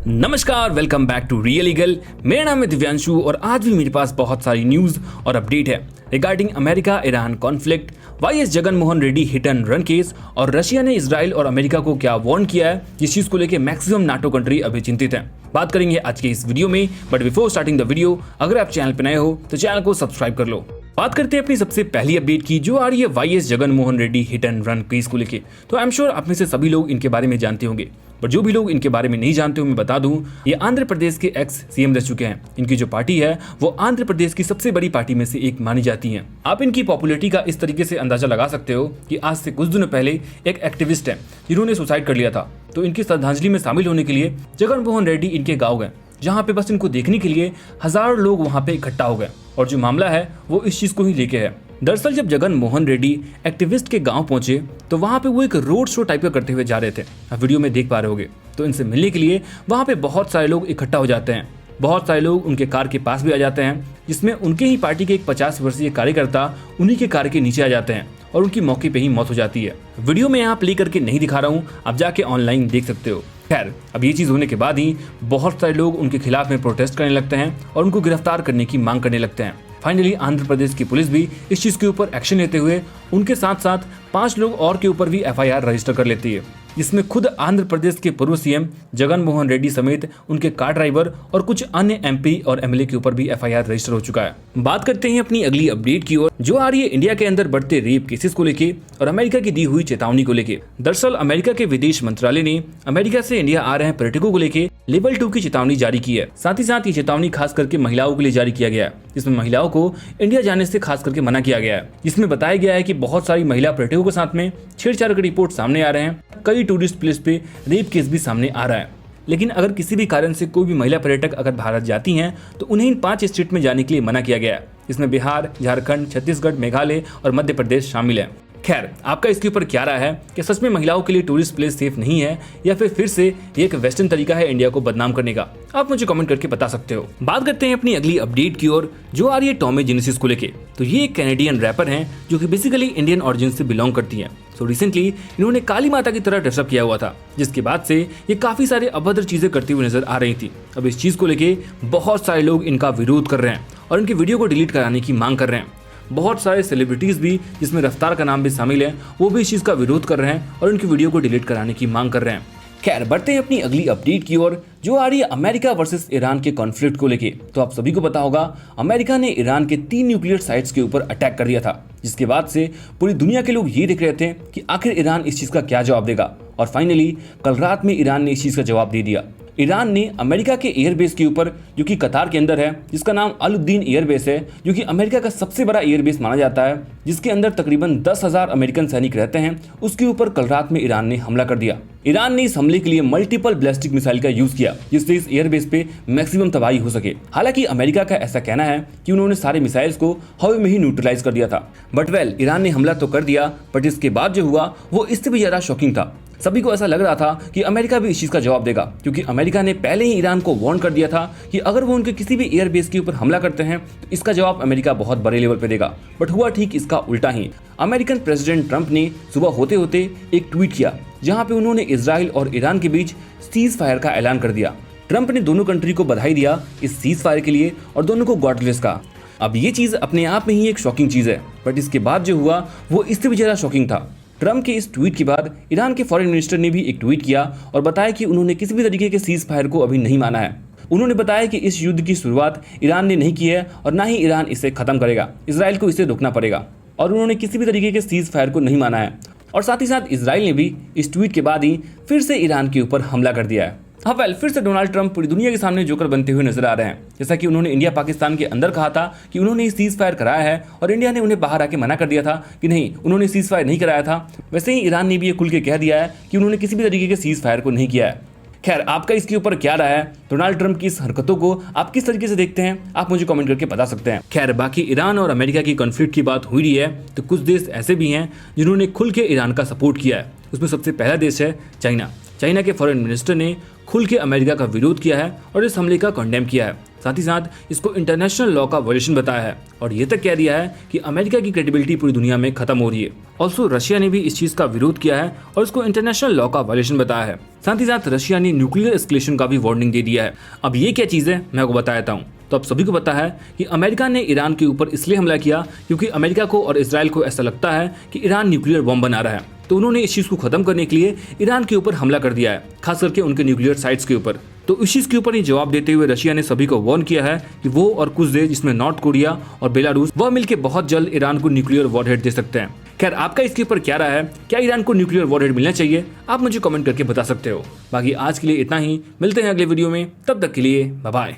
नमस्कार, welcome back to Real Eagle. मेरा नाम है दिव्यांशु और आज भी मेरे पास बहुत सारी न्यूज़ और अपडेट है regarding America Iran conflict, YS Jagan Mohan Reddy hit and run case और रशिया ने इजराइल और अमेरिका को क्या वार्न किया है, जिस चीज को लेकर मैक्सिमम नाटो कंट्री अभी चिंतित है। बात करेंगे आज के इस वीडियो में, but before starting the video अगर आप चैनल पर नए हो तो चैनल को सब्सक्राइब कर लो। बात करते हैं अपनी सबसे पहली अपडेट की, जो आ रही है YS Jagan Mohan Reddy hit and run case को लेके। तो आई एम श्योर आप में से सभी लोग इनके बारे में जानते होंगे, पर जो भी लोग इनके बारे में नहीं जानते हो मैं बता दूं, ये आंध्र प्रदेश के एक्स सीएम रह चुके हैं। इनकी जो पार्टी है वो आंध्र प्रदेश की सबसे बड़ी पार्टी में से एक मानी जाती है। आप इनकी पॉपुलैरिटी का इस तरीके से अंदाजा लगा सकते हो कि आज से कुछ दिनों पहले एक एक्टिविस्ट है जिन्होंने सुसाइड कर लिया था, तो इनकी श्रद्धांजलि में शामिल होने के लिए जगन मोहन रेड्डी इनके गाँव गए, जहाँ पे बस इनको देखने के लिए हजारों लोग वहाँ पे इकट्ठा हो गए। और जो मामला है वो इस चीज को ही लेके है। दरअसल जब जगन मोहन रेड्डी एक्टिविस्ट के गांव पहुंचे तो वहां पे वो एक रोड शो टाइप का करते हुए जा रहे थे, आप वीडियो में देख पा रहे होगे। तो इनसे मिलने के लिए वहां पे बहुत सारे लोग इकट्ठा हो जाते हैं। बहुत सारे लोग उनके कार के पास भी आ जाते हैं, जिसमें उनके ही पार्टी के एक 50 वर्षीय कार्यकर्ता उन्हीं के कार के नीचे आ जाते हैं और उनकी मौके पे ही मौत हो जाती है। वीडियो में यहाँ प्ले करके नहीं दिखा रहा हूँ, आप जाके ऑनलाइन देख सकते हो। खैर, अब ये चीज होने के बाद ही बहुत सारे लोग उनके खिलाफ में प्रोटेस्ट करने लगते हैं और उनको गिरफ्तार करने की मांग करने लगते हैं। फाइनली आंध्र प्रदेश की पुलिस भी इस चीज के ऊपर एक्शन लेते हुए उनके साथ साथ 5 लोग और के ऊपर भी एफआईआर रजिस्टर कर लेती है, जिसमें खुद आंध्र प्रदेश के पूर्व सीएम जगन मोहन रेड्डी समेत उनके कार ड्राइवर और कुछ अन्य एमपी और एमएलए के ऊपर भी एफआईआर रजिस्टर हो चुका है। बात करते हैं अपनी अगली अपडेट की ओर, जो आ रही है इंडिया के अंदर बढ़ते रेप केसेस को लेके और अमेरिका की दी हुई चेतावनी को लेके। दरअसल अमेरिका के विदेश मंत्रालय ने अमेरिका से इंडिया आ रहे पर्यटकों को लेके लेवल 2 की चेतावनी जारी की है। साथ ही साथ ये चेतावनी खास करके महिलाओं के लिए जारी किया गया है, जिसमें महिलाओं को इंडिया जाने से खास करके मना किया गया है। जिसमें बताया गया है कि बहुत सारी महिला पर्यटकों के साथ में छेड़छाड़ के रिपोर्ट सामने आ रहे हैं। कई टूरिस्ट प्लेस पे रेप केस भी सामने आ रहा है। लेकिन अगर किसी भी कारण से कोई भी महिला पर्यटक अगर भारत जाती हैं तो उन्हें इन 5 स्टेट में जाने के लिए मना किया गया है, जिसमें बिहार, झारखंड, छत्तीसगढ़, मेघालय और मध्य प्रदेश शामिल है। खैर, आपका इसके ऊपर क्या राय है कि सच में महिलाओं के लिए टूरिस्ट प्लेस सेफ नहीं है या फिर से ये एक वेस्टर्न तरीका है इंडिया को बदनाम करने का? आप मुझे कमेंट करके बता सकते हो। बात करते हैं अपनी अगली अपडेट की ओर, जो आ रही है टॉमी जेनेसिस को लेके। तो ये एक कैनेडियन रैपर हैं जो कि बेसिकली इंडियन ऑरिजिन से बिलोंग करती हैं। सो रिसेंटली इन्होंने काली माता की तरह ड्रेसअप किया हुआ था, जिसके बाद से ये काफी सारे अभद्र चीजें करती हुई नजर आ रही थी। अब इस चीज को लेके बहुत सारे लोग इनका विरोध कर रहे हैं और इनकी वीडियो को डिलीट कराने की मांग कर रहे हैं। बहुत सारे सेलिब्रिटीज भी, जिसमें रफ्तार का नाम भी शामिल है, वो भी इस चीज का विरोध कर रहे हैं और उनकी वीडियो को डिलीट कराने की मांग कर रहे हैं। खैर, बढ़ते हैं अपनी अगली अपडेट की ओर, जो आ रही है अमेरिका वर्सेस ईरान के कॉन्फ्लिक्ट को लेके। तो आप सभी को पता होगा, अमेरिका ने ईरान के 3 न्यूक्लियर साइट्स के ऊपर अटैक कर दिया था, जिसके बाद से पूरी दुनिया के लोग ये देख रहे थे कि आखिर ईरान इस चीज का क्या जवाब देगा। और फाइनली कल रात में ईरान ने इस चीज का जवाब दे दिया। ईरान ने अमेरिका के एयरबेस के ऊपर, जो कि कतार के अंदर है, जिसका नाम अल-उद्दीन एयरबेस है, जो कि अमेरिका का सबसे बड़ा एयरबेस माना जाता है, जिसके अंदर तकरीबन 10,000 अमेरिकन सैनिक रहते हैं, उसके ऊपर कल रात में ईरान ने हमला कर दिया। ईरान ने इस हमले के लिए मल्टीपल बैलिस्टिक मिसाइल का यूज किया, जिससे इस एयरबेस पे मैक्सिमम तबाही हो सके। हालांकि अमेरिका का ऐसा कहना है कि उन्होंने सारे मिसाइल्स को हवा में ही न्यूट्रलाइज कर दिया था। बट वेल, ईरान ने हमला तो कर दिया, बट इसके बाद जो हुआ वो इससे भी ज्यादा शॉकिंग था। सभी को ऐसा लग रहा था कि अमेरिका भी इस चीज का जवाब देगा, क्योंकि अमेरिका ने पहले ही ईरान को वार्न कर दिया था कि अगर वो उनके किसी भी एयरबेस के ऊपर हमला करते हैं तो इसका जवाब अमेरिका बहुत बड़े लेवल पे देगा। बट हुआ ठीक इसका उल्टा ही। अमेरिकन प्रेसिडेंट ट्रंप ने सुबह होते होते एक ट्वीट किया, जहां पे उन्होंने इजराइल और ईरान के बीच सीज फायर का ऐलान कर दिया। ट्रंप ने दोनों कंट्री को बधाई दिया इस सीज फायर के लिए और दोनों को गॉड ब्लेस कहा। अब ये चीज अपने आप में ही एक शॉकिंग चीज है, बट इसके बाद जो हुआ वो इससे भी ज्यादा शॉकिंग था। ट्रंप के इस ट्वीट के बाद ईरान के फॉरेन मिनिस्टर ने भी एक ट्वीट किया और बताया कि उन्होंने किसी भी तरीके के सीज फायर को अभी नहीं माना है। उन्होंने बताया कि इस युद्ध की शुरुआत ईरान ने नहीं की है और ना ही ईरान इसे खत्म करेगा, इजराइल को इसे रोकना पड़ेगा। और उन्होंने किसी भी तरीके के सीज फायर को नहीं माना है। और साथ ही साथ इजराइल ने भी इस ट्वीट के बाद ही फिर से ईरान के ऊपर हमला कर दिया है। हाँ वेल, फिर से डोनाल्ड ट्रंप पूरी दुनिया के सामने जोकर बनते हुए नजर आ रहे हैं। जैसा कि उन्होंने इंडिया पाकिस्तान के अंदर कहा था कि उन्होंने सीज फायर कराया है और इंडिया ने उन्हें बाहर आके मना कर दिया था कि नहीं, उन्होंने सीज फायर नहीं कराया था, वैसे ही ईरान ने भी ये खुल के कह दिया है कि उन्होंने किसी भी तरीके के सीज फायर को नहीं किया है। खैर, आपका इसके ऊपर क्या राय है? डोनाल्ड ट्रंप की इस हरकतों को आप किस तरीके से देखते हैं? आप मुझे कमेंट करके बता सकते हैं। खैर, बाकी ईरान और अमेरिका की कॉन्फ्लिक्ट की बात हुई रही है तो कुछ देश ऐसे भी हैं जिन्होंने खुल के ईरान का सपोर्ट किया है। उसमें सबसे पहला देश है चाइना। चाइना के फॉरेन मिनिस्टर ने खुल के अमेरिका का विरोध किया है और इस हमले का कंडेम किया है। साथ ही साथ इसको इंटरनेशनल लॉ का वायलेशन बताया है और ये तक कह दिया है कि अमेरिका की क्रेडिबिलिटी पूरी दुनिया में खत्म हो रही है। ऑल्सो रशिया ने भी इस चीज का विरोध किया है और इसको इंटरनेशनल लॉ का वायलेशन बताया है। साथ ही साथ रशिया ने न्यूक्लियर एस्केलेशन का भी वार्निंग दे दिया है। अब ये क्या चीज है मैं आपको बता देता हूँ। तो अब सभी को पता है कि अमेरिका ने ईरान के ऊपर इसलिए हमला किया क्योंकि अमेरिका को और इजराइल को ऐसा लगता है कि ईरान न्यूक्लियर बम बना रहा है, तो उन्होंने इस चीज को खत्म करने के लिए ईरान के ऊपर हमला कर दिया है, खास करके उनके न्यूक्लियर साइट्स के ऊपर। तो इस चीज के ऊपर ही जवाब देते हुए रशिया ने सभी को वार्न किया है कि वो और कुछ देश जिसमें नॉर्थ कोरिया और बेलारूस वह मिलकर बहुत जल्द ईरान को न्यूक्लियर वॉरहेड दे सकते हैं। खैर आपका इसके ऊपर क्या राय है, क्या ईरान को न्यूक्लियर वॉरहेड मिलना चाहिए? आप मुझे कमेंट करके बता सकते हो। बाकी आज के लिए इतना ही, मिलते हैं अगले वीडियो में, तब तक के लिए बाय बाय।